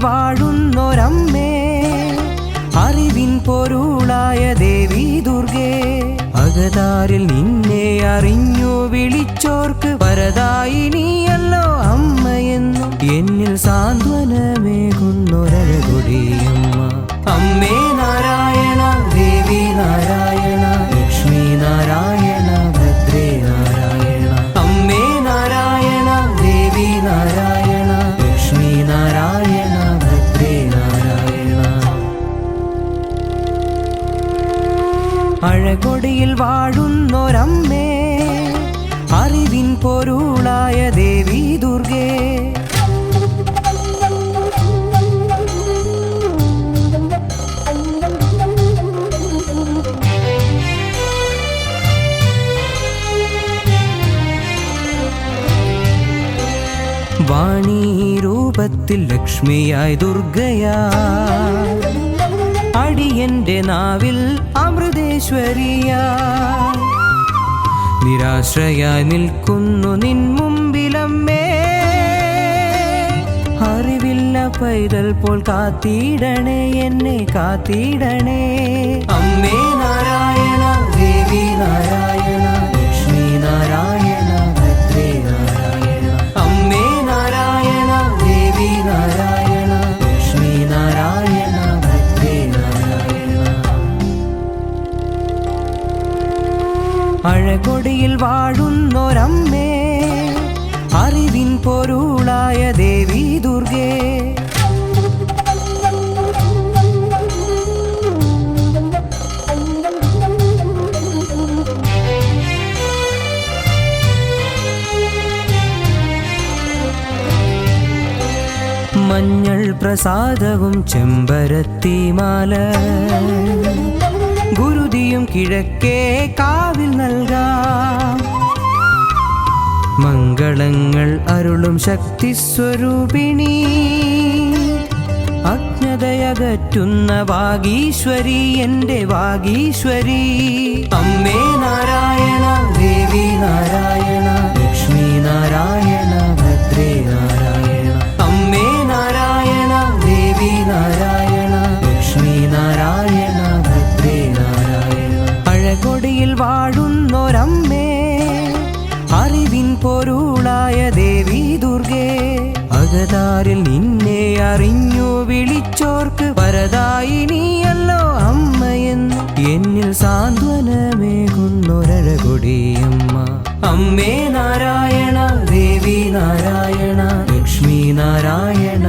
വാഴുന്നൊരമ്മേ, അറിവിൻ പൊരുളായ ദേവി ദുർഗേ, അകതാരിൽ നിന്നെ അറിഞ്ഞു വിളിച്ചോർക്ക് വരദായിനിയല്ലോ അമ്മയെന്നും എന്നിൽ സാന്ത്വനമേകുന്നൊരഴകൊടിയമ്മ. അമ്മേ നാരായണ, ദേവി നാരായണ, ലക്ഷ്മി നാരായണ, ഭദ്രേ നാരായണ. അമ്മേ നാരായണ, ദേവി നാരായണ, ലക്ഷ്മി നാരായണ, ഭദ്രേ നാരായണ. അഴകൊടിയിൽ വാഴുന്നൊരമ്മേ, അറിവിൻ പൊരുളായ ദേവി ദുർഗേ, വാണീ രൂപത്തിൽ ലക്ഷ്മിയായി ദുർഗയായി, അടിയന്റെ നാവിൽ അമൃതേശ്വരിയായി, നിരാശ്രയായി നിൽക്കുന്നു നിൻ മുമ്പിലമ്മേ, അറിവില്ല പൈതൽ പോൽ കാത്തിടണേ എന്നെ കാത്തിടണേ. അമ്മേ നാരായണ, ദേവി നാരായണ, ലക്ഷ്മി നാരായണ, ഭദ്രേ നാരായണ. അമ്മേ നാരായണ, ദേവി നാരായണ, ലക്ഷ്മി നാരായണ, ഭദ്രേ നാരായണ. അഴകൊടിയിൽ വാഴുന്നൊരമ്മേ, അറിവിൻ പൊരുളായ ദേവി ദുർഗേ, മഞ്ഞൾ പ്രസാദവും ചെമ്പരത്തിമാല, ഗുരുതിയും കിഴക്കേ കാവിൽ നൽകാം, മംഗളങ്ങൾ അരുളും ശക്തി സ്വരൂപിണി, അജ്ഞതയകറ്റുന്ന വാഗീശ്വരി എൻ്റെ വാഗീശ്വരി. അമ്മേ നാരായണ, ദേവി നാരായണ, ലക്ഷ്മി നാരായണ, ഭദ്രേ നാരായണ. അമ്മേ നാരായണ, ദേവി നാരായണ, ലക്ഷ്മി നാരായണ, ഭദ്രേ നാരായണ. അഴകൊടിയിൽ വാഴുന്നൊരമ്മേ, അറിവിൻ പൊരുളായ ദേവി ദുർഗേ, അകതാരിൽ നിന്നെ അറിഞ്ഞു വിളിച്ചോർക്ക് വരദായിനിയല്ലോ അമ്മയെന്നും എന്നിൽ സാന്ത്വനമേകുന്നൊരഴകൊടിയമ്മ. അമ്മേ നാരായണ, ദേവി നാരായണ, ലക്ഷ്മി നാരായണ,